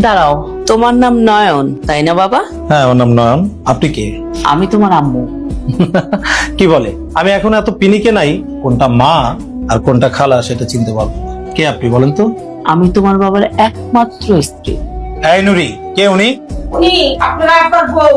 দাঁড়াও, তোমার নাম নয়ন তাই না বাবা? হ্যাঁ, আমার নাম নয়ন। আপনি কে? আমি তোমার আম্মু। কি বলে? আমি এখন এত পিনিকে নাই, কোনটা মা আর কোনটা খালা সেটা চিনতে পারবো না। কে আপনি বলেন তো? আমি তোমার বাবার একমাত্র স্ত্রী। এই নুরি, কে উনি? উনি আপনার আব্বার বউ।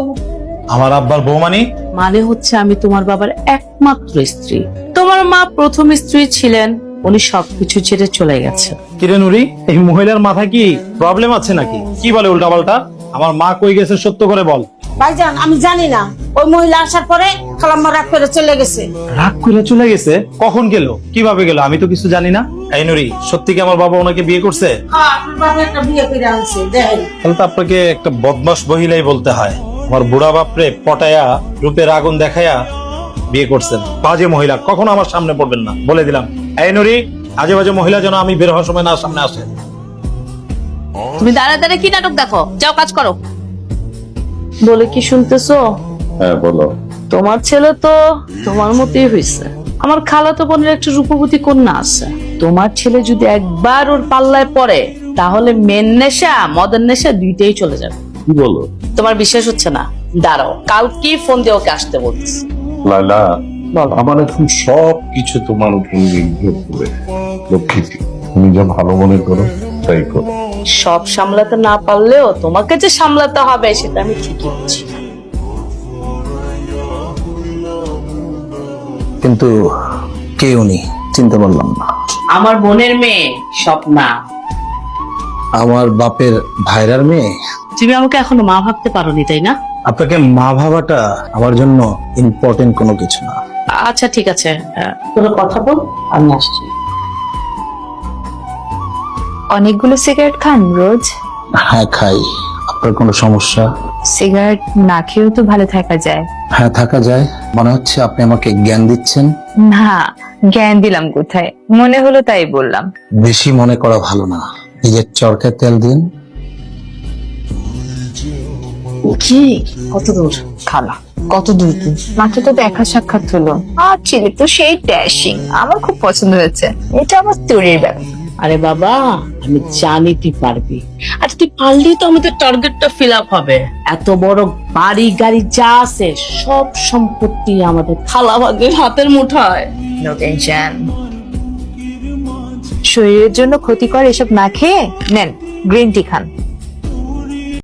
আমার আব্বার বউ মানে? মানে হচ্ছে আমি তোমার বাবার একমাত্র স্ত্রী। তোমার মা প্রথম স্ত্রী ছিলেন, উনি সবকিছু ছেড়ে চলে গেছে। কিরে নুরি, এই মহিলার মাথায় কি প্রবলেম আছে নাকি? কি বলে উল্টাপাল্টা? আমার মা কই গেছে সত্য করে বল। ভাইজান আমি জানি না, ওই মহিলা আসার পরে খালাম্মা রাগ করে চলে গেছে। রাগ করে চলে গেছে? কখন গেল, কিভাবে গেল? আমি তো কিছু জানি না। এই নুরি, সত্যি কি আমার বাবা ওনাকে বিয়ে করছে? হ্যাঁ, আপনার বাবা একটা বিয়ে করে আনছে, দেখেন। তাহলে তো আপনাকে একটা বদমাস মহিলাই বলতে হয়। আমার বুড়া বাপরে পটায়া রূপের আগুন দেখায়া বিয়ে করছেন। বাজে মহিলা, কখনো আমার সামনে পড়বেন না, বলে দিলাম। এই নুরি, আজে বাজে মহিলা যেন আমি বের হওয়ার সময় না সামনে আসে। তুমি দাঁড়ায় দাঁড়ায় কি নাটক দেখো? যাও কাজ করো। বলে কি শুনতেছো? হ্যাঁ বলো। তোমার ছেলে তো তোমার মতোই হয়েছে। আমার খালাতো বোনের একটা রূপবতী কন্যা আছে। তোমার ছেলে যদি একবার ওর পাল্লায় পড়ে, তাহলে মেন নেশা মদের নেশা দুইটাই চলে যাবে। কি বলো? তোমার বিশ্বাস হচ্ছে না? দাঁড়াও, কালকে ফোন দিয়ে ওকে আসতে বলতেছি। লাইলা, বলো। আমার এখন সব কিছু তোমার উপর নির্ভর করে। লক্ষ্মী, তুমি যা ভালো মনে করো তাই করো। সব সামলাতে না পারলেও তোমাকে যে সামলাতে হবে সেটা আমি ঠিকই বুঝি। কিন্তু কে উনি? চিনতে পারলাম না। আমার বোনের মেয়ে স্বপ্না। আমার বাপের ভাইরার মেয়ে? তুমি আমাকে এখনো মা ভাবতে পারোনি তাই না? আপনাকে মা ভাবাটা আমার জন্য ইম্পর্টেন্ট কোনো কিছু না। আচ্ছা ঠিক আছে, তোরা কথা বল, আমি আসছি। অনেকগুলো সিগারেট খান রোজ? হ্যাঁ খাই। আপনার কোনো সমস্যা? সিগারেট না খেয়েও তো ভালো থাকা যায়। হ্যাঁ থাকা যায়। মনে হচ্ছে আপনি আমাকে জ্ঞান দিচ্ছেন। না, জ্ঞান দিলাম কোথায়, মনে হলো তাই বললাম। বেশি মনে করা ভালো না। নিজের চরকায় তেল দিন। কি কত দূর? খালা কত দূর তুই? মাত্র তো দেখা সাক্ষাৎ হলো, আর ছেলে তো সেই ড্যাশিং, আমার খুব পছন্দ হয়েছে। এটা আমার তৈরির ব্যাপার। আরে বাবা, আমি জানি তুই পারবি। আর তুই পারলেই তো আমাদের টার্গেটটা ফিল আপ হবে। এত বড় বাড়ি গাড়ি যা আছে সব সম্পত্তি আমাদের খালা ভাগের হাতের মুঠায়। No tension. শরীরের জন্য ক্ষতিকর এসব না খেয়ে নেন গ্রিন টি খান।